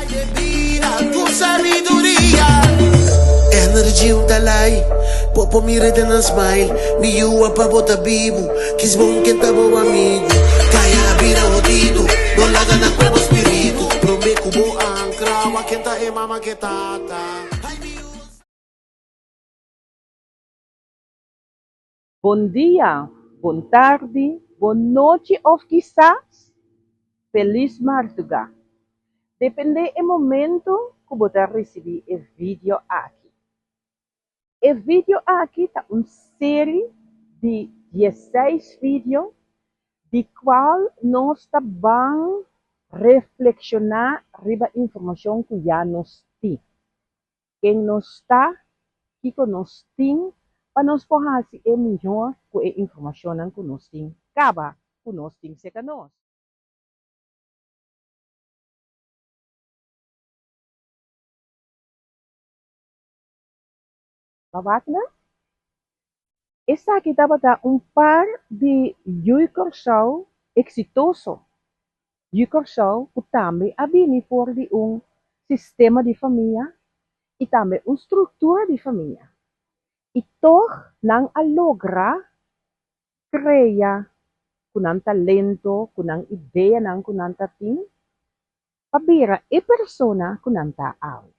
de vida com sabedoria. Energia utalay, popo mira de na smile, miua pa bota bibo, quis bom que tá bom amigo. Kaya vira o dito, não laga na cueva espírito. Promê cubo ancra, wa quem tá e mama que tata. Bom dia, boa tarde, boa noite ou quizás feliz madrugada. Depende do momento que você receber o vídeo aqui. O vídeo aqui está uma série de 16 vídeos de qual nós vamos reflexionar sobre a informação que já nos tem. Quem nos está, que nos tem, para nós poder fazer melhor com a informação que nós tem. Acaba que nós tem que ser nós. Babakna? Essa aqui dapat par de Yukorsau exitoso. Yukorsau também abini por de sistema de família e também uma estrutura de família. E toch nang alogra creia kunang talento, kunang ideia nang kunang tating, pabira e persona kunang taaw.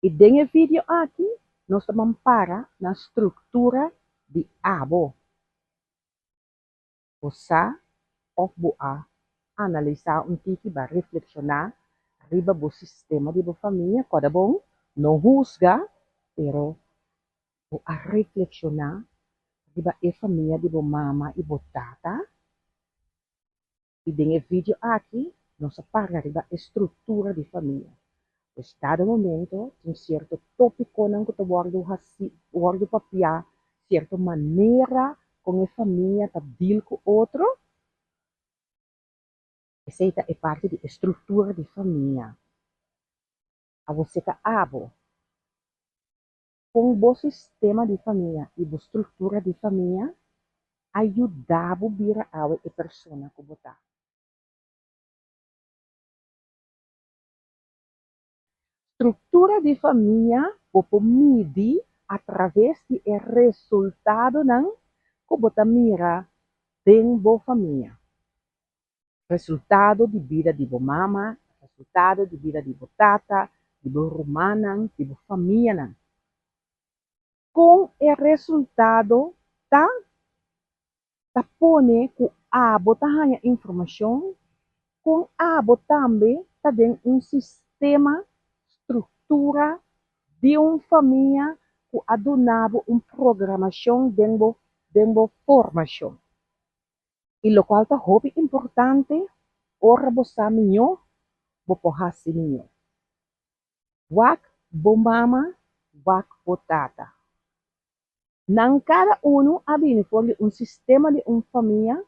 E denge vídeo aqui, nós estamos para na estrutura de abo. Você ou boa analisar tipo para reflexionar riba do sistema de família, cada bom, não juzga, pero a reflexionar riba e família de mama e tata. E denge vídeo aqui, nós para riba estrutura de família. Cada momento tem certo tópico não que guardo papia, certa maneira com a família tá deal com outro. Essa é parte da estrutura de família. A você que abo com o sistema de família e a estrutura de família ajudar a vir a pessoa que botar. Estrutura de família pode medir através do resultado não que você mira dentro da família. Resultado de vida de mama, resultado de vida de tata, de romana, de família. Com o resultado, tá pone que a botar informação, com a também tá dentro um sistema, estrutura de uma família que adunava uma programação dentro formação. E lo qual tá hobby importante, ora bosa minho, bo pohasi minho. Wak bo mama, wak bo tata. Nang cada uno abini por um sistema de uma família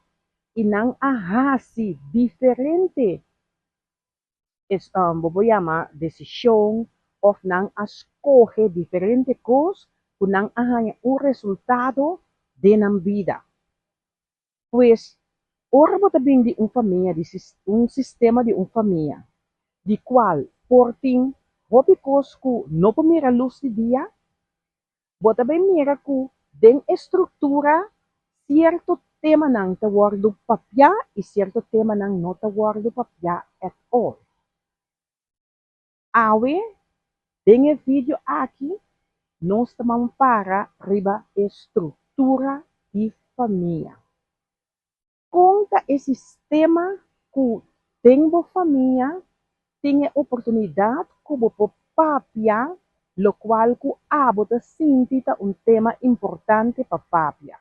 e nang ahasi diferente vou chamar decisão ou nang escolhe diferente coisas que nang ahanya resultado de na vida. Pois ora bota bem de uma família, de um sistema de uma família, de qual portem hobby coisas que não mira luz de dia, bota bem mira que den estrutura certo tema nang tawardo papia e certo tema nang no tawardo papia at all. Awe, den vídeo aqui, nós estamos para riba estrutura de família. Conta esse sistema que tem família, tem oportunidade como papia, lo qual que abota sintita um tema importante para papia.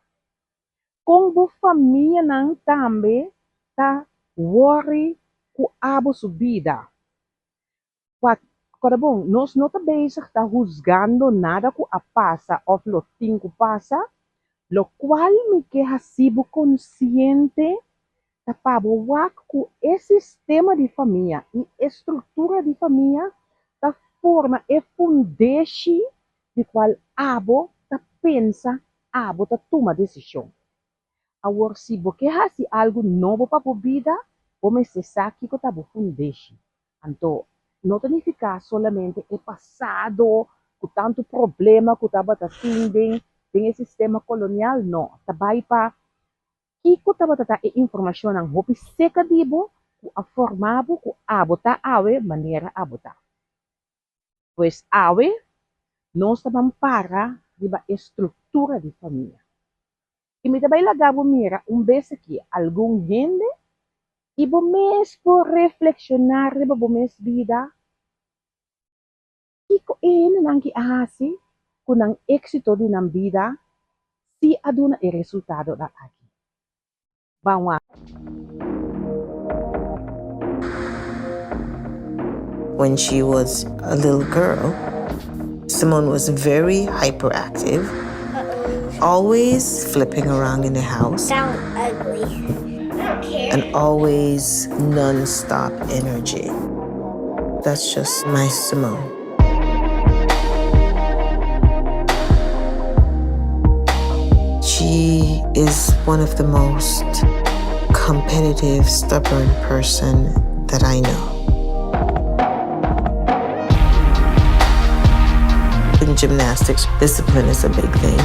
Com a família não também tá worry com abo subida. Quando bom, nós não tá bezig tá juzgando nada que a passa ou lo tem que passa, lo qual me que hasibo consciente tá para que esse sistema de família e estrutura de família tá forma e fundeixe de qual abo tá pensa, abo tá toma decisão. Agora, se você faz algo novo para a vida, você sabe que está fundeixe. Anto, no significa solamente el pasado, com tanto problema que estava tinding, tem o sistema colonial, no. Tabay pa, kiko estava e informação ang hopi seca dibo, ku a formabo, ku abota awe, maneira abota. Pois awe, nós também para, diba, estrutura de família. E me também lagabo mira, vez aqui, algum gente, e bom mês por reflexionar, diba, bom mês vida, kiko nangi ahasi, kung ang éxito din ng vida, si aduna e resultado da aki. Bawa. When she was a little girl, Simone was very hyperactive, always flipping around in the house, Sound ugly. I don't care. and always non-stop energy. That's just my Simone. She is one of the most competitive, stubborn person that I know. In gymnastics, discipline is a big thing.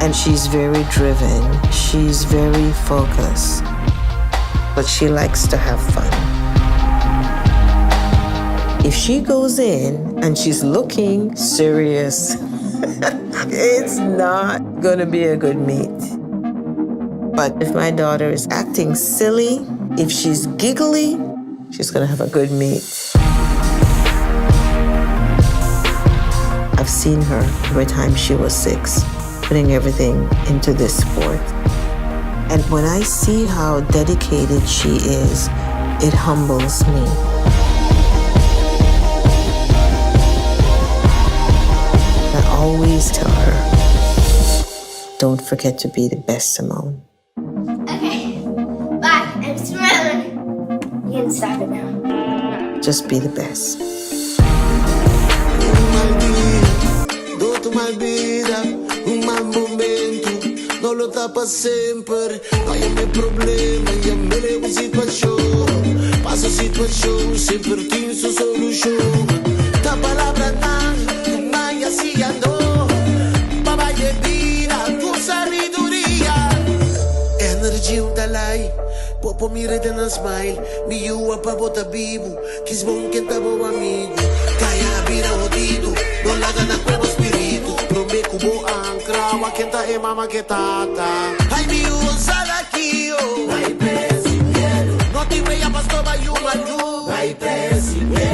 And she's very driven. She's very focused. But she likes to have fun. If she goes in and she's looking serious, it's not gonna be a good meet. But if my daughter is acting silly, if she's giggly, she's gonna have a good meet. I've seen her every time she was 6, putting everything into this sport. And when I see how dedicated she is, it humbles me. I always tell her, don't forget to be the best, Simone. Okay. Bye. I'm Simone. You can stop it now. Just be the best. Doto mal vida, mal momento, não luta para sempre. Vai meu problema, e a minha situação. Passa situação, sempre tem sua solução. Da palavra não, mais assim andou. Papai de vida, com sabedoria. Energia um talai, popo mira de na smile. Me yua pa bota bibo, quis bom que tá bom amigo. Kaya vira o dito, não laga na cueva espírito. Prome kubo ang krawa, kenta e mama que tata. Ai mi usada aqui, oh. Vai pesi, quero. Não te veia pastor, vai uma luz. Vai pesi, quero.